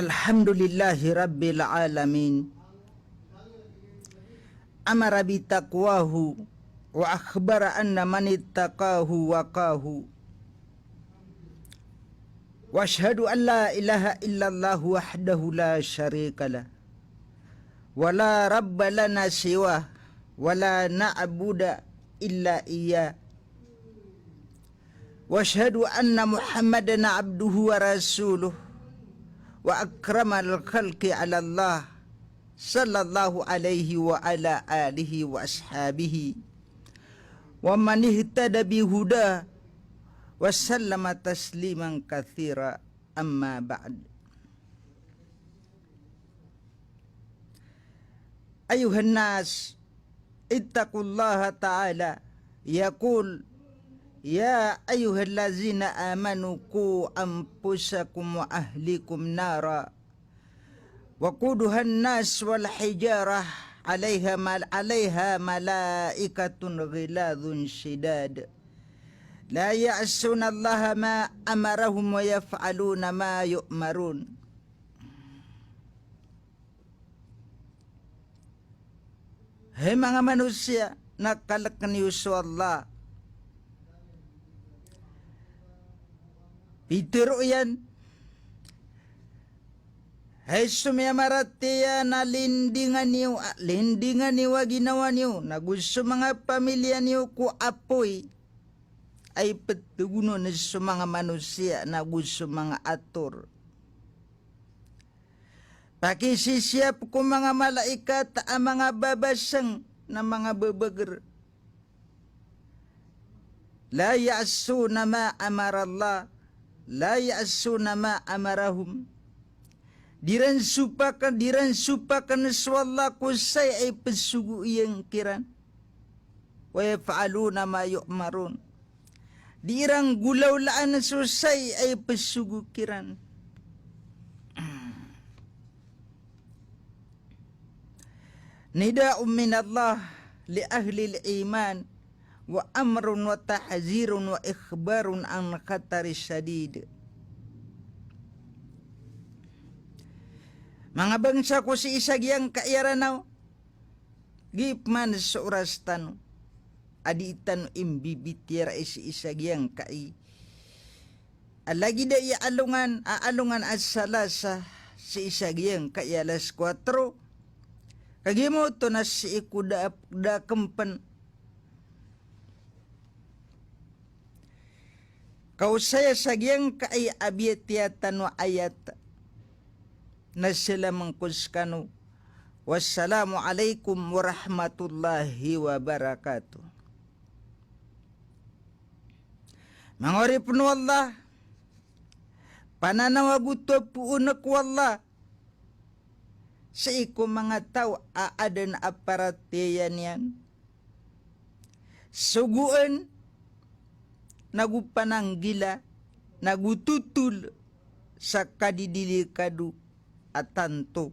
Alhamdulillahi Rabbil Alamin. Amara bitaqwahu wa akhbara anna man ittaqahu waqahu. Wa ashhadu an la ilaha illallah wahdahu la syarika lah. Wa la rabba lana siwah wa la na'budu illa iyyah. Wa ashhadu anna Muhammadan abduhu wa rasuluh wa akramal khalqi 'ala Allah sallallahu alaihi wa ala alihi wa ashabihi wa man ihtada bi huda wa sallama tasliman katsira, amma ba'd. Ayuhan nas, ittaqullaha ta'ala, yaqul ya ayyuhallazina amanu qu anfusakum wa ahlikum nara wa quduhan nas wal hijarah 'alaiha malaikatun ghiladun shidad la ya'suna allaha ma amarahum wa yaf'aluna ma yu'marun. Hai mga manusia, nakalakkan yusu Allah. Pitiro yan. Hai sumya maratiya na lindingan niyo wa ginawa niyo na gusto mga pamilya niyo ku apoy ay patuguno na sa mga manusia na gusto mga ator. Pakisisiyap ko mga malaikat ang mga babasang na mga babagar. La ya'suna ma amara Allah, la ya'suna ma amarahum. Diran supakan swalla ko say ay pasugu iyang kiran. Wa yaf'aluna ma yu'marun. Dirang gulaw laan susay ay pasugu kiran. Nida'un min Allah li ahli al-iman wa amrun wa tahzirun wa ikhbarun an khatari syadid. Mga bangsa ko si isagyang kairanaw, gipman sa oras tano, aditan imbibitira si isagyang kai. Alagi da aalungan asalasa si isagyang kai alas 4, kagimo to na si ikuda da kempen. Kau saya sagyang kai abiyatiatan wa ayat na sila mangkuskano. Wassalamu alaikum warahmatullahi wabarakatuh. Mangorip no Allah, pananawaguto po unak wallah, sa iko mga tao aadan aparatiyan yan. Suguan, nagupananggila, nagututul sa kadidilikadu at tanto.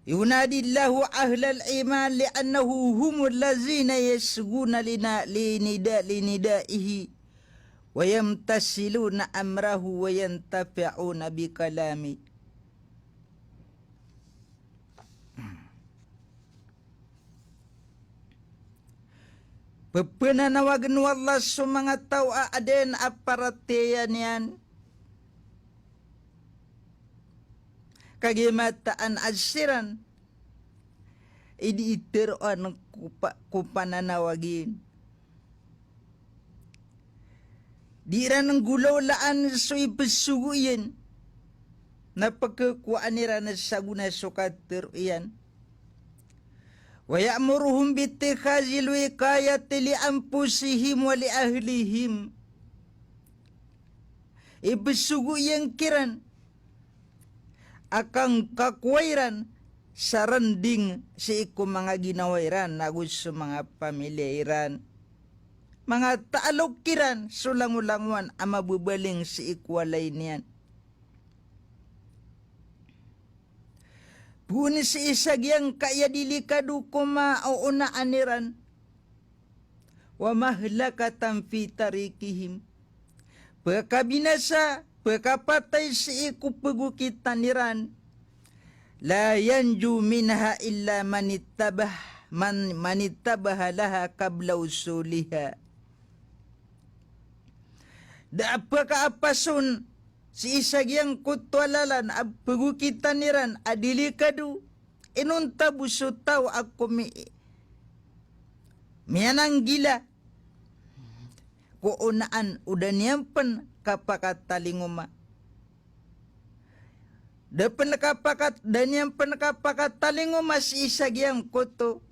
Yunadillahu ahlal iman li'annahu humul lazina yasguna linidaihi wa yamtasiluna amrahu wa yantafi'una bikalami. Papananawagan wallah sa mga tao aaden aparatiyan yan. Kagimataan asiran, idiiteroan kupananawagin. Dira ng gulaw laan so ipasuguyin, na pagkakuan nira na saguna sukater iyan. Wa ya'muruhum bittikhazil wiqayati li anfusihim wa li ahlihim. Ibasugu yang kiran akang kakwairan sa randing si iku mga ginawairan na gusto mga pamilyairan. Mga taalok-kiran sulang-ulanguan ang mabubaling si ikwalay niyan. Puni si isagyang kaya dilikadu kumauuna aniran wa mahlakatan fi tarikihim. pekabinasa, pekapatay si iku pegukitaniran, la yanju minha illa manittabah laha qabla usuliha. Da pekaapasun si isagyang kutwalalan ab pegukitaniran adili kadu inunta busutaw ako mianang gila kuunaan udaniyampan kapakatalinguma. Dapan nakapakat daniyampan kapakatalinguma si isagyang kuto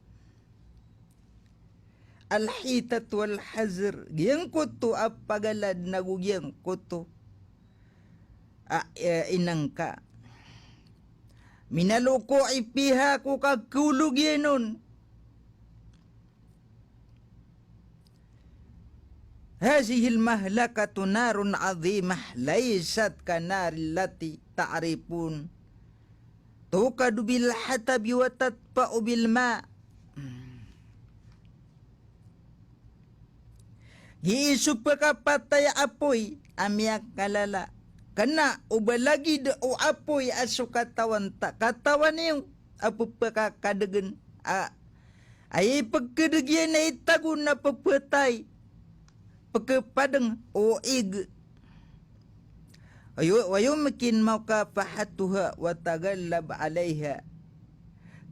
alhitat wal hazr giyang kuto apagalad nagugyang kuto inangka minaluko ipiha ko kagkulog yenon. Hazihil mahlakatu narun azimah laysat kanari lati ta'rifun tukadu bil hatabi wa tatpa'u bil ma. Giisu pagkapatay apoy amyak kalala kana ubalagi de o apoy aso katawan yung apo pagkakadagan ay pagkadagyan na itago na papatay pagkapadang o ig wayo makin mau ka pahatuha wa tagallab alaiha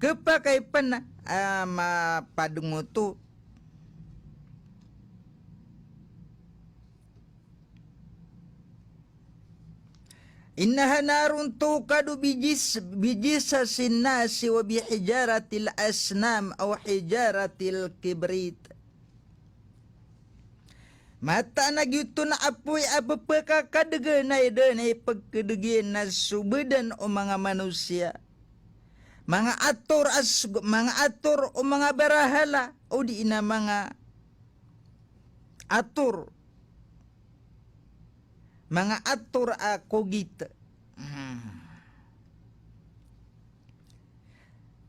kapakay pan mapadung mo to. Innaha narun tukadu bijisasin nasi wa bihijaratil asnam aw hijaratil kibrit. Mata na gyuto na apoy apapakakadagan na idanay pagkadagyan na subedan o mga manusia. Mga ator o mga barahala o di na mga ator. Mga ator kogit.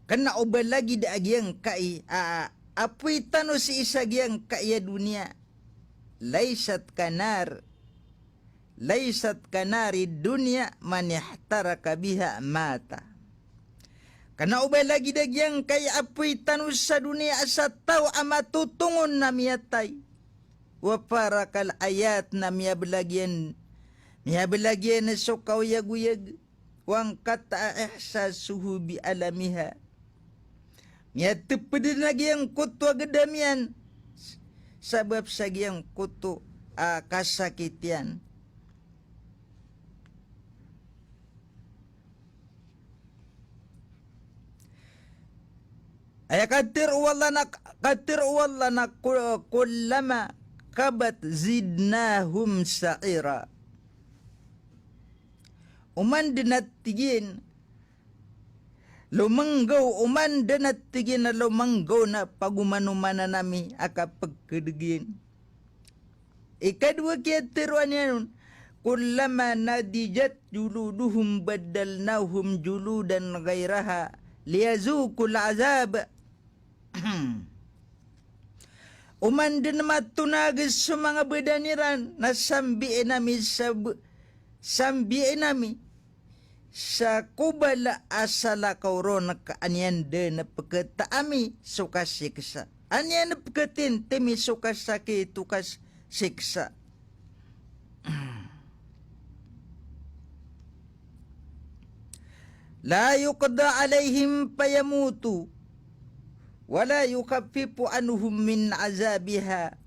Kana ubalagi da agyang kai apoy tano si isagyang kaya dunia. Laysat kanari dunia man ihtaraka biha mata. Kana ubalagi da agyang kay apoy tano sa dunia asa tao amatutungon na miyatay. Wa para kal ayat na miyabelagyan na sokaw yaguyag wang kata ihsasuhu bi alamiha. Miyatupad na giyang kuto agadamian sabab sa giyang kuto kasakitian. Ay katir wala na kullama kabat zidnahum sa'ira. Uman dinatigin na lumanggaw na pagumanumana nami akapagkadagin. Ikadwa kaya tiruan yan, kullama nadijat juluduhum badalnahum juludan gairaha liyazukul azab. Uman din matunagis sa mga badaniran na sambiin nami sa kubala asala kauron kaanyan de na pagkataami sukas siksa. Anyan na pagkatin timi sukas sakit tukas siksa. La yuqda alaihim payamutu wala yukaffifu anhum min azabiha.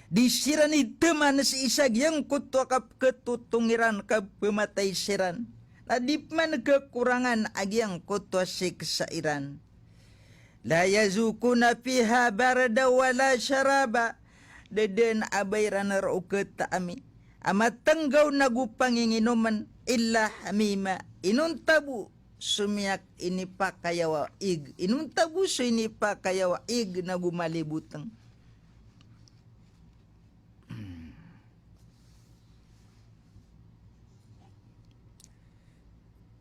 Disiran ito man si isagyang kuto kap ketutungiran kap pematay siran. Nadip man kekurangan agyang kuto siksairan. La yazukuna fiha barada wala syaraba. Deden abayran rauket taami. Amat tenggaw nagupanginginuman illa hamima. Inuntabu sumiyak ini pakayawa ig. Inuntabu su ini pakayawa ig nagumalibutang.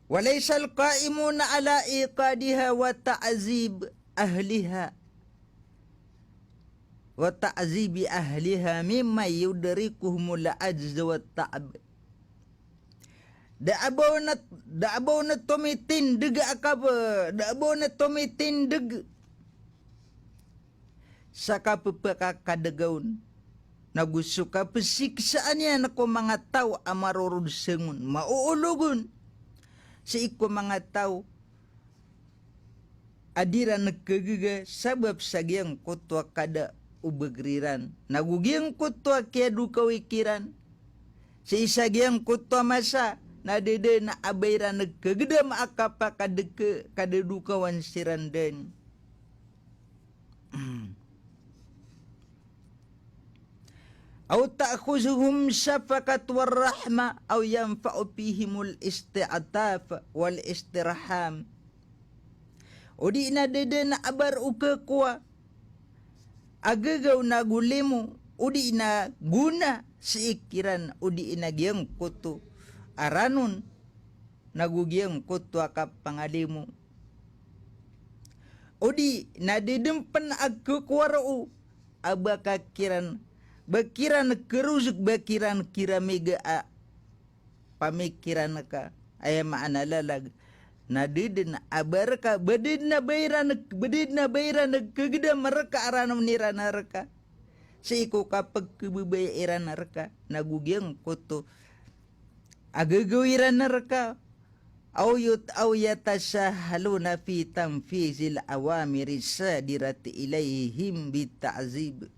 Walaysal qaimuna ala iqadiha wa ta'azib ahliha. wa ta'zibi ahliha mimma yudrikuhumul ajz wa ta'ab. Daabaw na tumitindig akaba, daabaw na tumitindig sa kapapakakadagaon. Nagusto ka pasiksaan yan ako mga tao amarurod sengun, mauulugon sa iko mga tao adira nagkagaga sabab sagyang kutwa kada ubagriran. Nagugyang kutwa kaya dukawikiran. Sa isagyang kutwa masa nadede na abayra nagkagada maakapa kada dukawan sirandan. Aw ta'khuzuhum syafaqat warahma aw yanfa'u fihimul isti'taf wal istirham. Odi na dede na abar uke kuwa agagaw na gulimo udi na guna siikiran udi na giyang kuto aranun nagugiyang kuto akap pangalimu udi na dedempan agkukwaro abakakiran bakiran keruzuk bakiran kira mega pamikiran ka ay maanalalag na didin abarka bedid na bayran kegeda mereka aranam nirana reka siku kapag kebebayaran reka nagugyang koto agagawiran reka aw yatasahaluna fi tanfizil awamiri sadirati ilaihim bita'zib.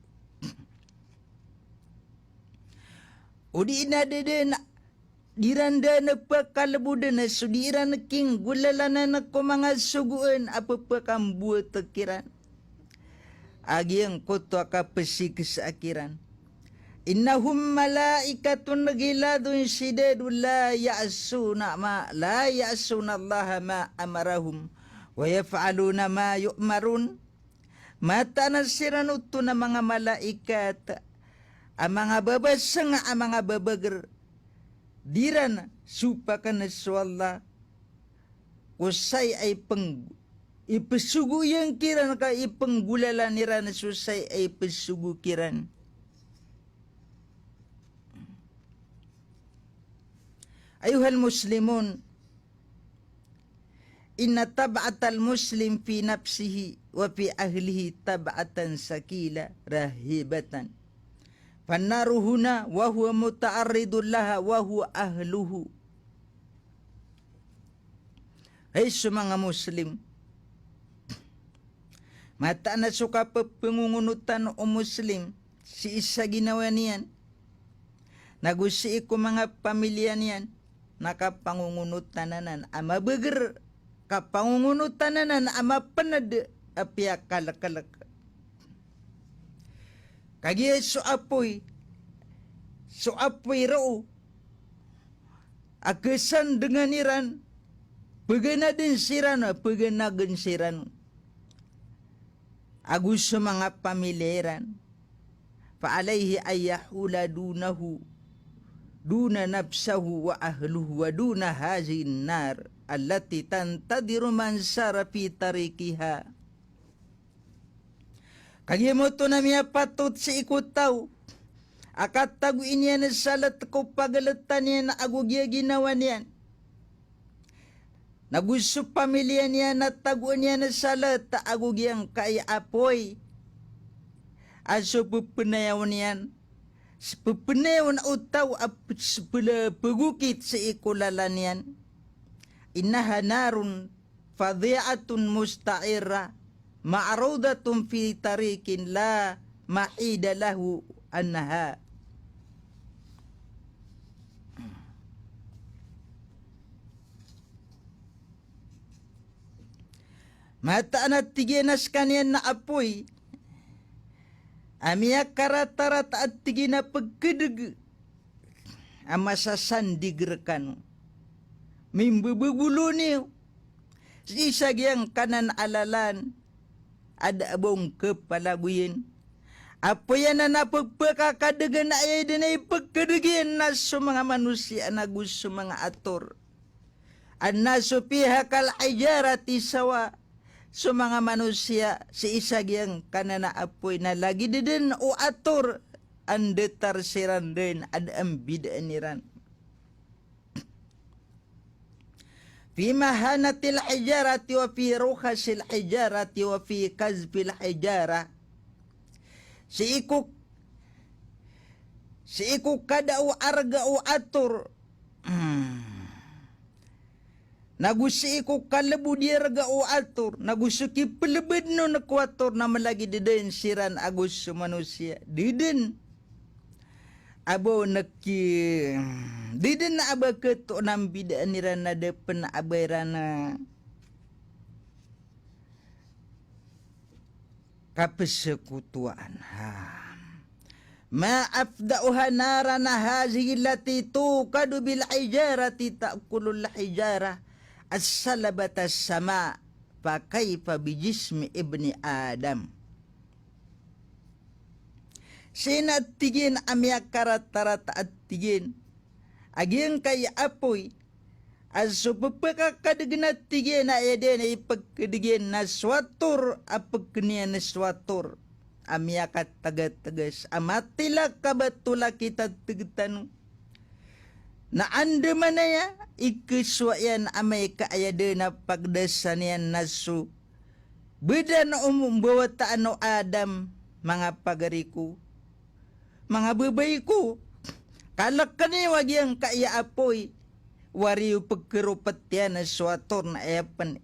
Udi na dede na diranda na pakalabudan na sudiran na king gulalanan na ko mga suguan apapakambuo takiran. Agyang koto akapasik sa akiran. Innahum malaikatun nagiladun sidadu la ya'asuna Allah ma amarahum wa yaf'aluna ma yu'marun. Mata nasiran uto na mga malaikat ang mga babasang ang mga babagar diran supakan na swalla usay ay ipasugo yang kiran ka ipanggulalan nira na susay ay ipasugo kiran. Ayuhal muslimun, inna tab'atal muslim fi nafsihi wa fi ahlihi tab'atan sakila rahibatan. Fannaru huna wa huwa muta'arridun laha wa huwa ahluhu. Ay mga muslim, mata na suka pengungunutan o muslim si isa ginawa niyan. Nagusi ko mga pamilya niyan nakapangungunutanan ama beger kapangungunutanan ama panad apya kalak-kalak. Kagiyay so apoy rao akasan dengan iran paganagan siran agus sa mga pamileran fa'alayhi ayyahula duna nafsahu wa ahluhu wa duna hazin nar allati tantadiru man sara fi tarikiha. Kagimoto na miya patut si ikutaw. Akat tagu niya na salat ko pagalatan niya na agugya ginawa niyan. Nagusto pamilya niya na tagu niya na salat ta agugyang kay apoy. Aso pupunayaw niyan. Pupunayaw na utaw pagukit sa ikulalan niyan. Innaha narun fadhi'atun musta'ira. Ma'rudatun fi tarikin la ma'ida lahu annaha. Mataan at tiginas kanyan na apoy amiya karatarat at tigina pagkadag ama sasandigrekan mimbubugulo niyo isagyang kanan alalan ada abong kepalaguyin. Apa yan na napagpakakadagan na ay din ay pagkadagyan na sa mga manusia na gusto mga ator. An naso piha kal ajarati sawa so mga manusia si isa giyang kanana apoy na lagi din o atur ang detarsiran din ad ang bidaniran. Fi mahanatil hijarati wa fi rukhasil hijarati wa fi kazbil hijara. Si iku kada o arga o atur. Nagusi ko kalabu dirga o atur. Nagusuki pelebed no nakwator na malagi diden siran agus manusia. Diden. Abo naki. Diden na aba keto nam bidaan nirana depen abairana. Kapesekutuan. Ma afda'uha narana hazihi lati tuqadu bil hijarati ta'kulul hijara as-salabata sama fa kaifa bijismi ibni Adam. Sinatigin amya karat-tarat at tigin aging kay apoy as supapaka kadagnat tigin na eden ay pagkadigin na swatur apagkanian na swatur. Amya kat tagat-tagas amatila kabatula kita tigtanu na ande manaya ikiswayan amay kaayade na pagdasan yan nasu beda na umumbawa taano Adam mga pagariku mga babayku kalak kani wagi ang kaaya apoy wariyo pagkarupat yan na swator na ayapan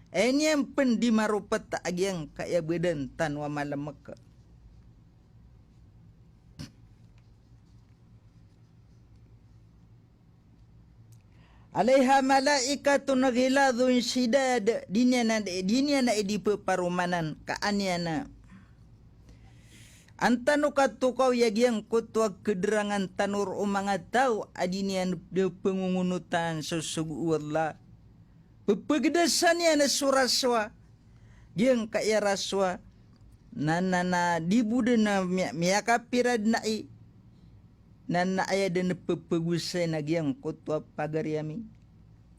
enyang pendimarupat agyang kaaya bedan tanwa malamak. Alaiha malaikatun ghiladun shidad dinya na idi peparumanan kaaniana antanu katukau yagiang kutwa kederangan tanur umanga tau adinian de pengungunutan susugu Allah pepegedasan yana suraswa giang kaya raswa nanana dibudena miaka pirad nai nan aya den pepegusay na giyang kutwa pagariami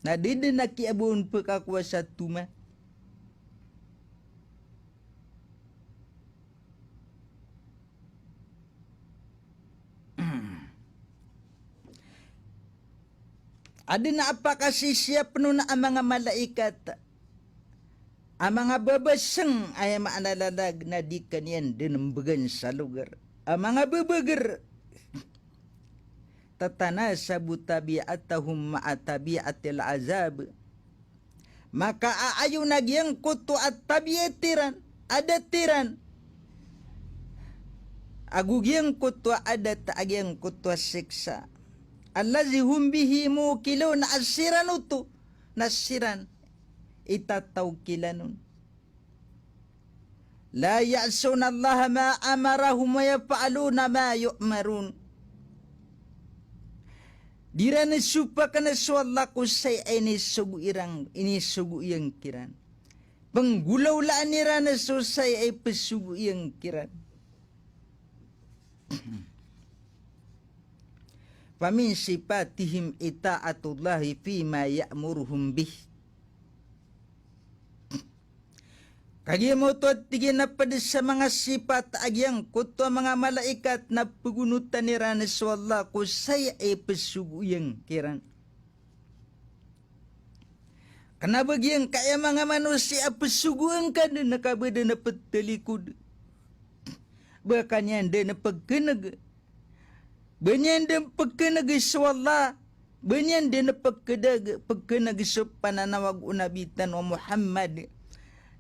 na dide na kiabun pekakuasa tuma ada na apakah siya penuh na ang mga malaikat ang mga babasang ay maanalalag na di kanyan dinambagan sa lugar ang mga babagar tatanasabu tabi'atahum ma'a tabi'atil azab maka aayo nagyang kuto at tabi'atiran adatiran agugyang kuto adat agyang kuto siksa allazi hum bihi mukilun asiran uto nasiran itataw kilanun la ya'suna Allah ma amarahum wa yaf'aluna ma yu'marun. Dirana supa kana swalla ko say ini sugu yang kiran. Penggulaw laan nirana so say ay pesugu yang kiran. Famin sifatihim ita'atullahi fima ya'muruhum bih. Kagi mo to at tigin na pada sa mga sipat agyang kuto mga malaikat na pagunutan ni Ranas Wallah ko saya ay pasuguyang kiran. Kanabagyang kaya mga manusia pasuguyang ka na nakabada na patalikod. Bakan yan na pagkanag. Banyan din pagkanag sa Wallah. Banyan din na pagkanag sa pananawag unabitan o Muhammad.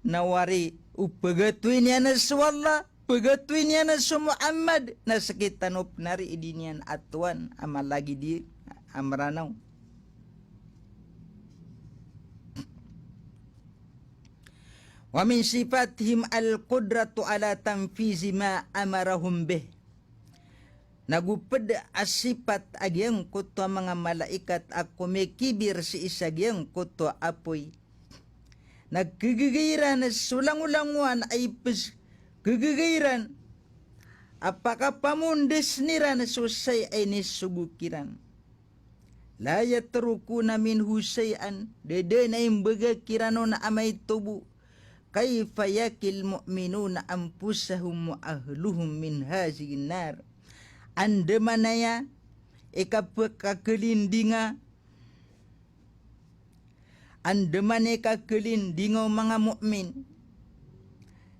Nawari upagatuin niya na sa Allah, pagatuin niya na sa Muhammad, na sakitan upnari idinian atuan, amalagi di amranaw. Wa min sifatihim al-qudratu ala tanfizi ma amarahum bih. Nagupad asipat agyang kuto mga malaikat ako may kibir si isagyang kuto apoy. Nagkagagairan na sulang-ulanguan ay kagagairan. Apakah pamundes nira na susay ay nisugukiran. La yatrukuna min husayan. Dede na imbaga kirano na amay tubo. kaifa yakil mu'minuna anfusahum wa ahluhum min hazihin nar. Anda manaya kakelindinga, anda maneka kelindingo mga mukmin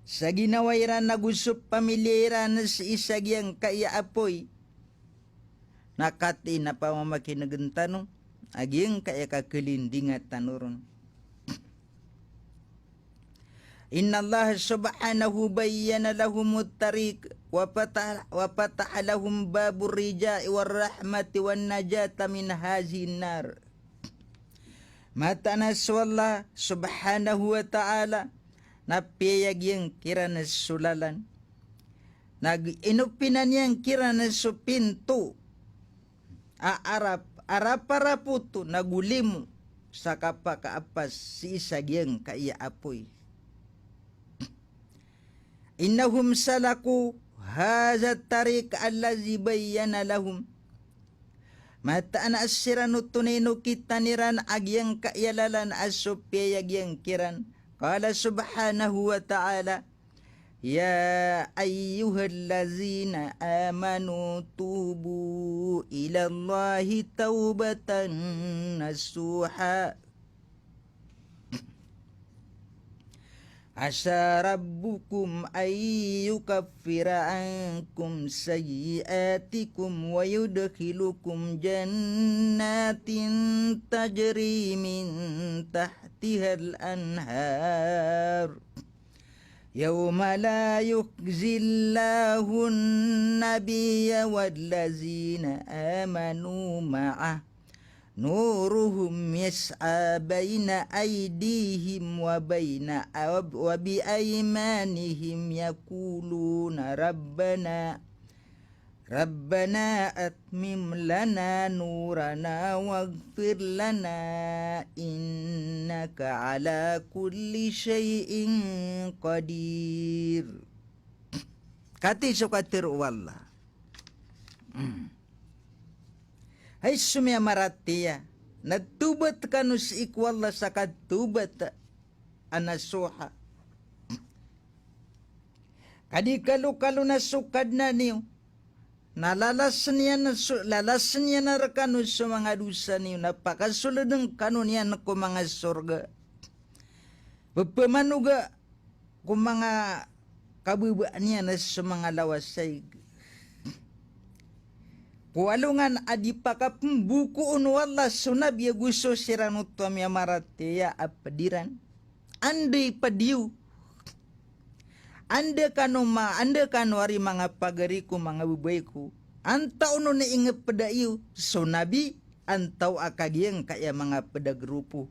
sa ginawairan na gusup pamilyaran sa isagyang kaya apoy nakati na pamamakinagantano agyang kaya kakelindinga tanuron. Inna Allah subhanahu bayyana lahumut tariq wa fataha lahum babur rijai war rahmati wan najata min hazin nar. Mata naswallah subhanahu wa ta'ala napiyag yung kira na sulalan. Nag-inupinan yung kira na supinto. Arap-araputo nagulimu sa kapakaapas si isagyang kaya apoy. Innahum salaku haza tariq allazi bayyana lahum. Mata na asirano tunino kita niran agyang kaiyalalan asupya agyang kiran. Qala subhanahu wa ta'ala, ya ayyuhallazina amanu tubu ila Allahi taubatan nasuha. Asa rabbukum ayyukaffira ankum sayyiatikum wa yudkhilukum jannatin tajri min tahtihal anhar. Yawma la yukhzillahu an-nabiyya wallazina amanu ma'ah. Nuruhum yas'a baina aydihim wa biaymanihim yaquluna Rabbana atmim lana nurana waghfir lana innaka ala kulli syai'in qadir. Kati sukatir wallah. Hay sumya maratiya, nagtubat kanu si ikwalla sa katubat anasuha. Kadi kalu na sukad na niyo, lalasan niya na rakanu sa mga dusa niyo, napakasulad ng kanu niya na ko mga surga. Pagpamanuga kung mga kabubaan niya na sa mga lawasay. Kualungan adipaka pembukuun wallah sunab ya gusto siranu tuamya marateya apadiran. Andai padiu. Anda kanwari mga pagariku mga bubaiku. Antau no na ingat padayu sunabi antau akagyang kaya mga padagrupo.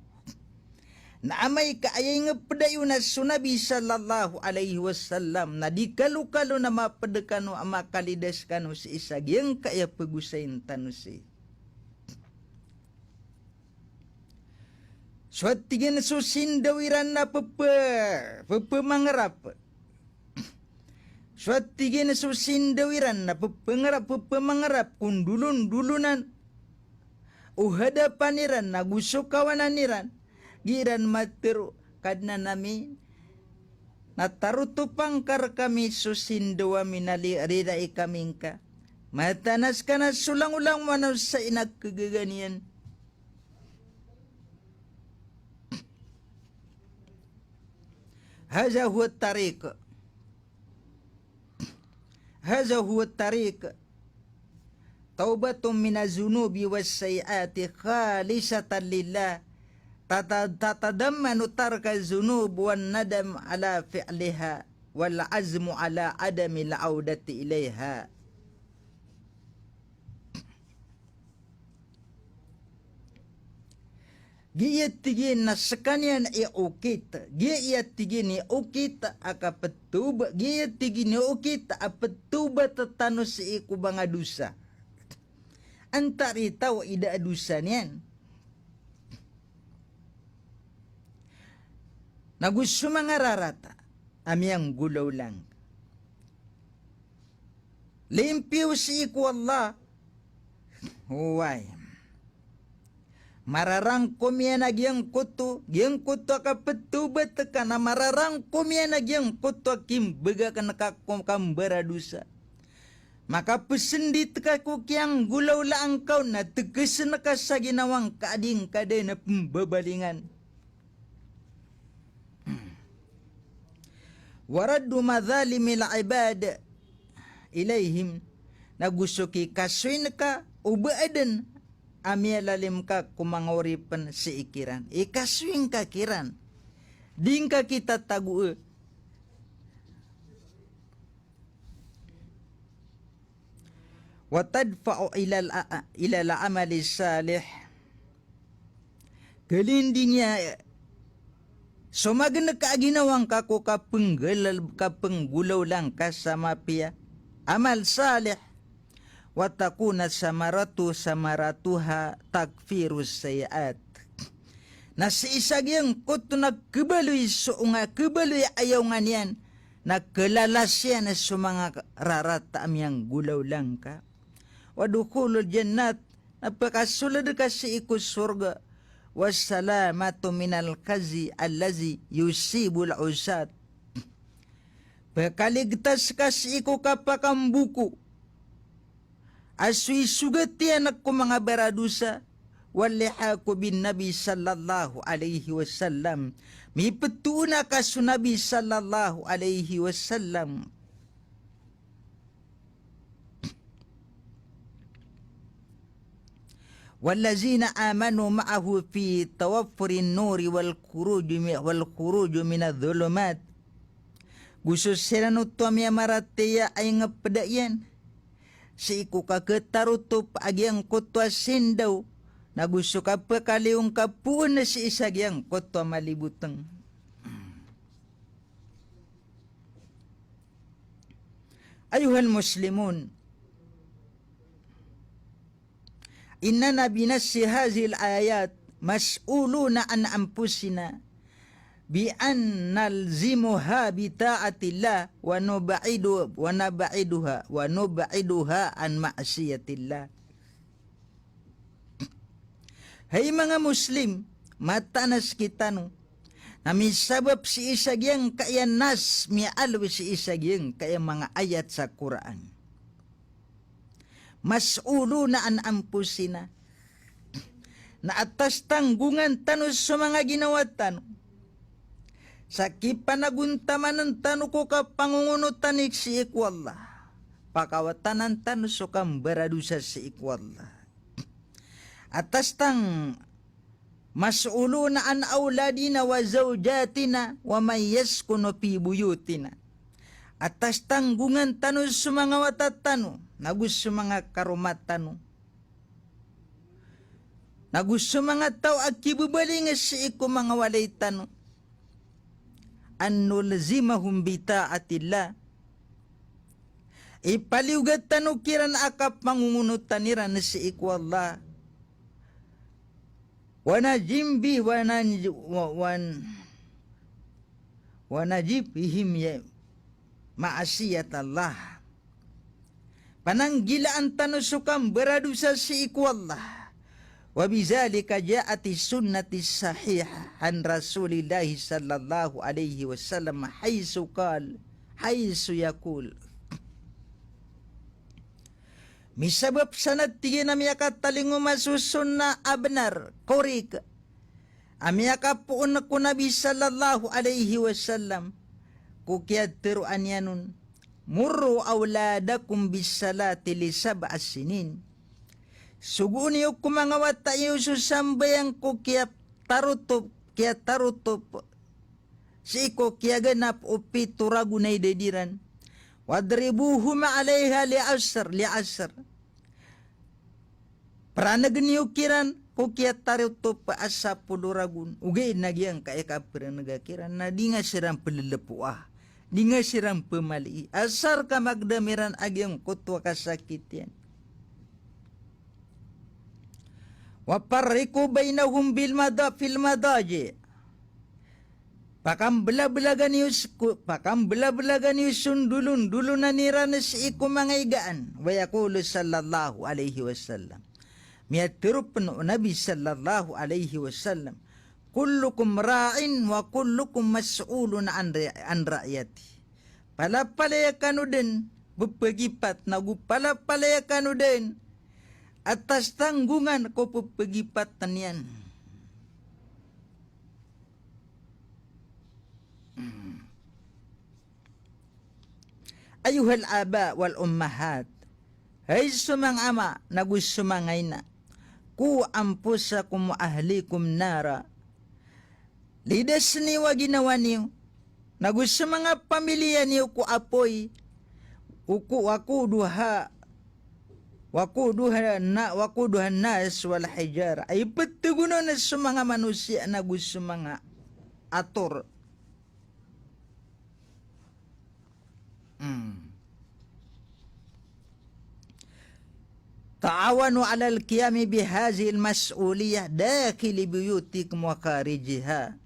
Na amay kaaya ingat padayu na sunabi sallallahu alaihi wasallam na di kalu-kalu na mapadekano ama kalidas kano si isagyang kaya pagusayin tanu si. Suatigin susindawiran na papamangarap. Suatigin susindawiran na papamangarap kung dulun-dulunan. Uhadapaniran na gusto kawananiran. Giran matero kadna namin natarutupang kar kami susindawa minali rida ikamingka matanas ka na sulang-ulang manaw sa inagkagaganian. Haza huwa tariq taubatum minazunubi wassayiati khalisatan lillah tatadammanu tarka zunub wan nadam ala fi'liha wal azmu ala adami al-audati ilaiha. Giyatigin na sakanian iukit. Giyatigin iukit akapatuba. Giyatigin iukit apatuba tatano si iku banga dusa. Antari tau ida dusa niyan. Nagusto mga rarata, amiyang gulaw lang. Limpyo si iku Allah. Huway. Mararangkom yan nagyang kuto kapetubat ka na mararangkom yan nagyang kuto kimbaga ka nakakambara dusa. Maka pesendit ka kukyang gulaw laang kau na tegesan ka sa ginawang kaading kaday na pembabalingan. Waraddu madhalimil ibad ilayhim na gusto ki kaswin ka ubaadan amya lalim ka kumangoripan si ikiran. Ikaswing ka kiran. Ding ka kita tagu. Watadfa'u ilal amali salih. Gelindingnya sumagana ka ginawang kako kapenggulaw lang ka sama piya. Amal salih. Watakuna samaratuha takfirus sayaat. Na si isagyang kuto nagkabaloy nga kabaloy ayaw nga niyan. Nagkalalasyan na sa mga rarata amyang gulaw lang ka. Wadukulul jannat. Napakasulad ka si ikus surga. Wassalamatu minal kazi allazi yusibul usat. Pakaligtas ka si iku kapakambuku. Aswi sugati anak ko mga baradusa. Walihaku bin Nabi sallallahu alaihi wasallam. Mipetuna ka su Nabi sallallahu alaihi wasallam. Wallazina amanu ma'ahu fi tawaffurin nuri wal khuruju minadh-dhulumat. Gusto sila nutuam ya marateya ay ngapadayan. Si iku kaketarutup agyang kutwa sindaw. Na gusto ka pa kaliung kapuan na si isagyang kutwa malibutang. Ayuhal muslimun. Innana binassi hazil ayat mas'uluna an anfusina bi an nalzimuha bi ta'atillah wa nub'iduha an ma'siyatillah. Hay mga Muslim, matanas kita no. Na misabab si isagyang kaya nas mialwi si isagyang kaya mga ayat sa Quran. Mas'uluna an anfusina. Na atas tanggungan tanos sa mga ginawa tano. Sa kipanaguntaman ng tano ko ka pangungunutan si ikwallah. Pakawatanan tano so kang baradusa si ikwallah. Atas tang mas'uluna an awladina wa zawjatina wa may yaskunu fi buyutina. Atas tanggungan tano sa mga watatano. Nagus sa mga karumatano. Nagus sa mga tao akibubalingas si iku mga walay tano. Annulzimahum bita'atillah. Ipaliugat tanukiran akap mangungunutan nira na si iku Allah. Wanajimbi wanajibihim ya ma'asiyat Allah. Pananggilaan tanusukam beradusa si iku Allah. Wabizalika ja'ati sunnati sahihah an Rasulillahi sallallahu alaihi wasallam haisu yakul. Misabab sanad tigin na miyakat talingo masusun na abnar, korik. Amiyaka puun na Nabi sallallahu alaihi wasallam. Kukyad tiruan yanun. Murru awladakum bisalati li sab'as sinin. Suguni ko mga watayo susambayang ko kaya tarutup. Si ko kaya ganap upi turagunay dediran. Wadribuhuma alayha li'asr. Pranag niyo kiran ko kaya tarutup asa puluragun. Ugay nagyang kaya kapira nagakiran na di nga sirang pelelepuah. Di nga sirang pemali. Asar ka magdamiran agyang kutwa kasakit yan. Waparriku bainahum fil madaji. Pakambela-belagan yus sundulun-dulunan nira na si iku mga igaan. Wa yaqulu sallallahu alaihi wasallam. Miaturup no Nabi sallallahu alaihi wasallam, kullukum ra'in wa kullukum mas'ulun an ra'yati. Palapalaya kanu din, bepegipat nagu palapalaya kanu din, atas tanggungan ko bepegipat tanian. Ayuhal aba wal ummahat, hay sumang ama nagus sumangay na, ku ampusakum ahlikum nara. Lidas ni wa ginawa niyo, nagus sa mga pamilya niyo ku apoy, wakuduha nas wal hijar, ay patugunan na sa mga manusia nagus sa mga ator. Ta'awanu 'alal qiyami bihadhil mas'uliyah dakhil buyutikum wa kharijiha.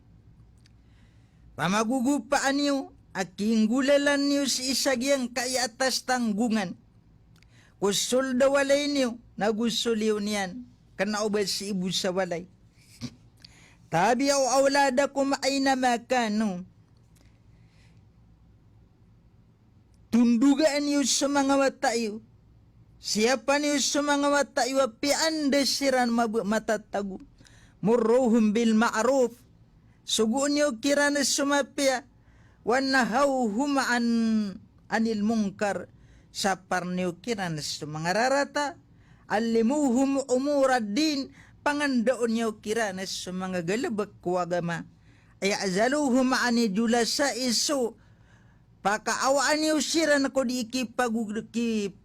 Pamagugupaan niyo, aking gulalan niyo si isagyang kay atas tanggungan. Kusul da walay niyo, nagusuliw niyan, kanaubad si ibu sa walay. Tabi o awladakum ayna makano. Tundugaan niyo sa mga watayo. Siapa niyo sa mga watayo, pianda siran matatago. Murruhum bil ma'ruf. Suguun niyo kirana sumapya. Wanahawhum anil munkar. Sapar niyo kirana sa mga rarata. Alimuhum umurad din. Pangandaon niyo kirana sa mga galabak kuwagama. Ay azaluhum ani julasa iso. Pakaawaan niyo siran ko di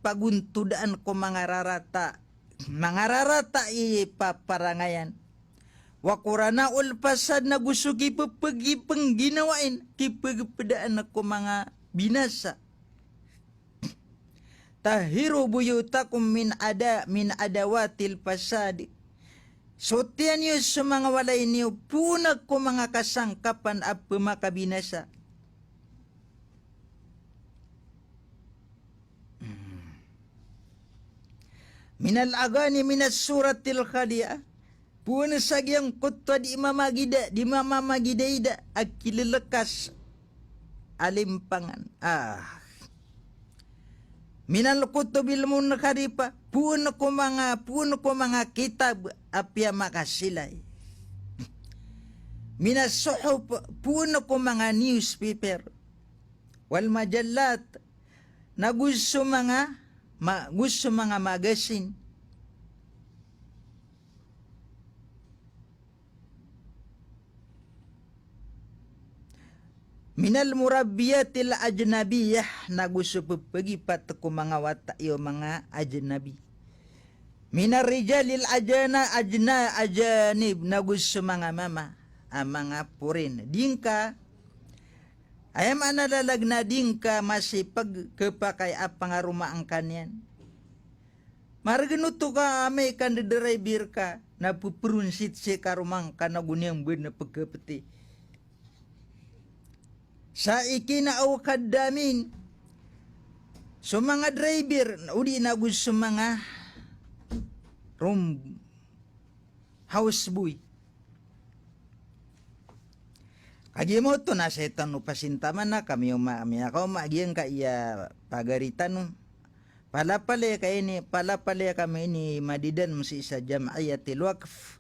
paguntudaan ko mga rarata ipaparangayan. Wakurana ulpasad na gusto kipapagi pang ginawain, kipagpadaan ako mga binasa. Tahiru buyutakum min adawatil pasad. Sotian niyo sa mga walay niyo, punag ko mga kasangkapan at pumakabinasa. Minal agani minas suratil khali'ah. Puan sagyang kutwa di mamamagida akililekas alimpangan. Minal kutubil munakaripa. Puan ko mga kitab apya makasilay. Minas suhub. Puan ko mga newspaper. Wal majallat. Na gusto mga magazine. Minal murabbiyatil ajnabiyah, na gusto pagipat ko mga watayo mga ajnabi. Minar rijalil ajanib, na gusto mga mama, mga purin. Dingka ayam analalag na dingka masipag kepakay apang aruma ang kanyan. Marganuto ka amay kan driver ka na pupurunsit si karumang ka na gunyang bud na pagkapati. Sa ikinaaw kadamin, so mga driver, uli na gusto mga room houseboy. Kagi mo to na sa itang pasintaman na kami umami ako magyang kaya pagaritan no. Palapale kami ni madidan mo si isa jam'ayatil waqf.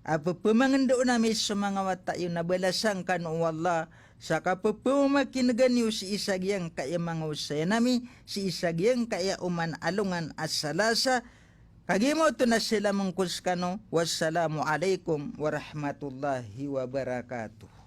Apa pemangendo namin sa mga watayo na balasang kanu wallah sa kapapumakinagan niyo si isagyang kaya mga usaya nami si isagyang kaya uman alungan as-salasa. Kagi mo to na sila mungkus kanu. Wassalamu alaikum warahmatullahi wabarakatuh.